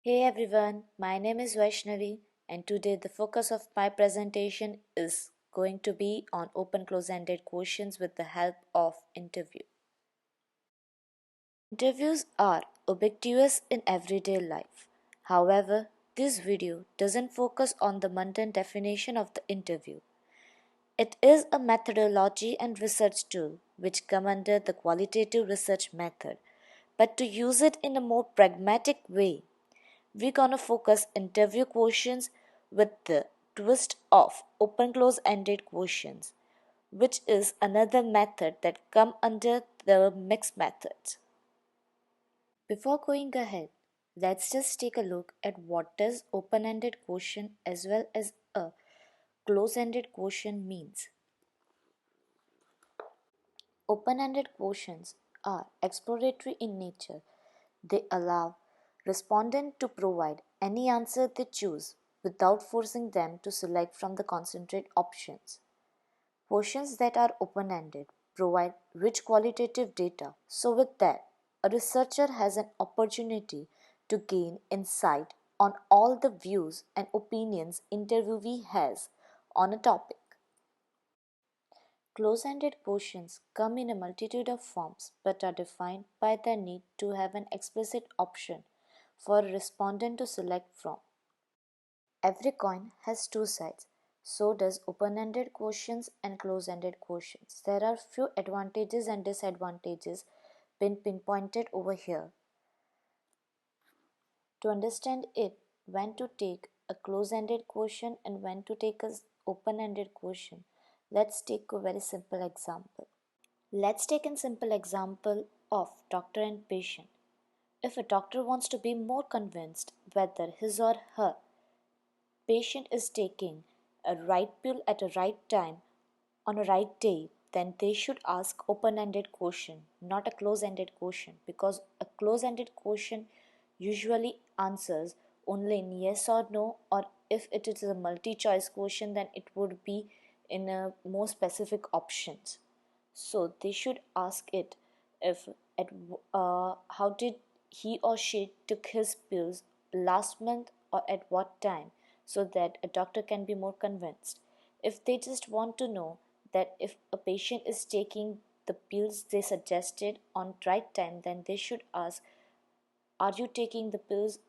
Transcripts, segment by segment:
Hey everyone, my name is Vaishnavi, and today the focus of my presentation is going to be on open close ended questions with the help of interview. Interviews are ubiquitous in everyday life. However, this video doesn't focus on the mundane definition of the interview. It is a methodology and research tool which come under the qualitative research method, but to use it in a more pragmatic way, we're gonna focus interview questions with the twist of open close ended questions, which is another method that come under the mixed methods. Before going ahead, let's just take a look at what does open ended question as well as a close ended question means. Open ended questions are exploratory in nature. They allow respondent to provide any answer they choose without forcing them to select from the concentrate options. Questions that are open ended provide rich qualitative data, so with that, a researcher has an opportunity to gain insight on all the views and opinions interviewee has on a topic. Close-ended questions come in a multitude of forms but are defined by their need to have an explicit option for a respondent to select from. Every coin has two sides. So does open-ended questions and close-ended questions. There are few advantages and disadvantages been pinpointed over here. To understand it, when to take a close-ended question and when to take an open-ended question, let's take a very simple example. Let's take a simple example of doctor and patient. If a doctor wants to be more convinced whether his or her patient is taking a right pill at a right time on a right day, then they should ask open-ended question, not a close-ended question, because a close-ended question usually answers only in yes or no, or if it is a multi-choice question, then it would be in a more specific options. So they should ask it if at how did he or she took his pills last month or at what time, so that a doctor can be more convinced. If they just want to know that if a patient is taking the pills they suggested on right time, then they should ask, are you taking the pills,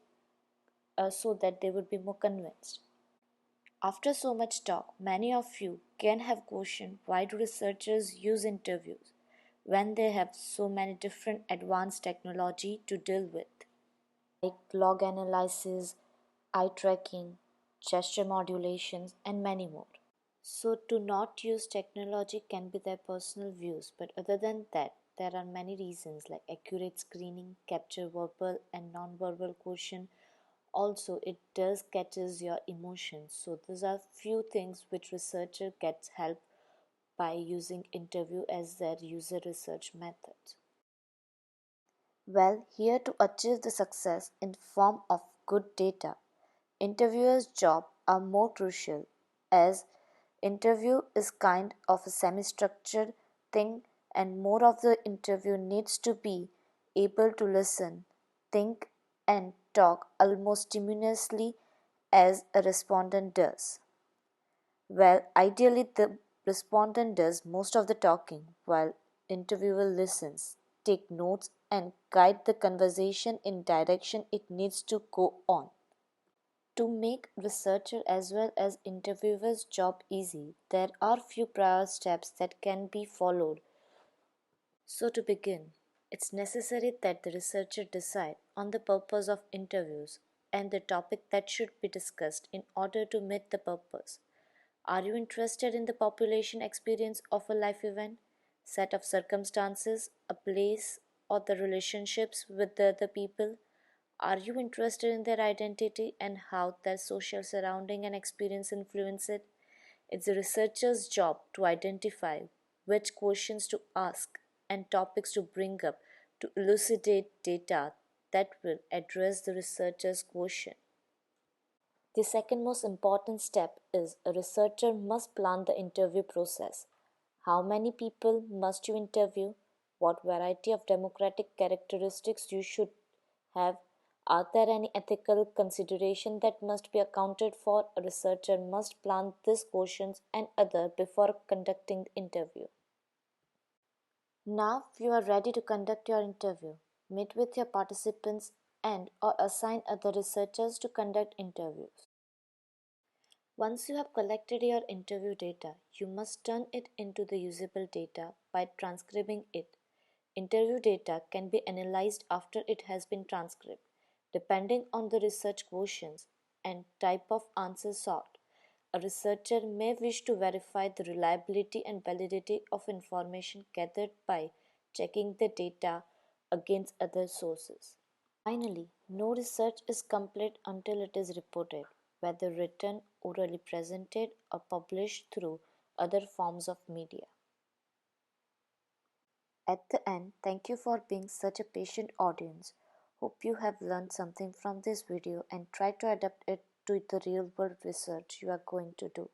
so that they would be more convinced. After so much talk, many of you can have questioned why do researchers use interviews when they have so many different advanced technology to deal with, like log analysis, eye tracking, gesture modulations, and many more. So, to not use technology can be their personal views, but other than that, there are many reasons like accurate screening, capture verbal and non-verbal question. Also, it does catches your emotions. So, these are few things which researcher gets help by using interview as their user research method. Well, here to achieve the success in form of good data, interviewers' job are more crucial as interview is kind of a semi-structured thing and more of the interview needs to be able to listen, think and talk almost simultaneously as a respondent does. Well, ideally the respondent does most of the talking while interviewer listens, take notes and guide the conversation in direction it needs to go on. To make researcher as well as interviewer's job easy, there are few prior steps that can be followed. So to begin, it's necessary that the researcher decide on the purpose of interviews and the topic that should be discussed in order to meet the purpose. Are you interested in the population experience of a life event, set of circumstances, a place, or the relationships with the other people? Are you interested in their identity and how their social surrounding and experience influence it? It's the researcher's job to identify which questions to ask and topics to bring up to elucidate data that will address the researcher's question. The second most important step is a researcher must plan the interview process. How many people must you interview? What variety of democratic characteristics you should have? Are there any ethical considerations that must be accounted for? A researcher must plan these questions and other before conducting the interview. Now you are ready to conduct your interview. Meet with your participants and or assign other researchers to conduct interviews. Once you have collected your interview data, you must turn it into the usable data by transcribing it. Interview data can be analyzed after it has been transcribed, depending on the research questions and type of answer sought. A researcher may wish to verify the reliability and validity of information gathered by checking the data against other sources. Finally, no research is complete until it is reported, whether written, orally presented, or published through other forms of media. At the end, thank you for being such a patient audience. Hope you have learned something from this video and try to adapt it to the real world research you are going to do.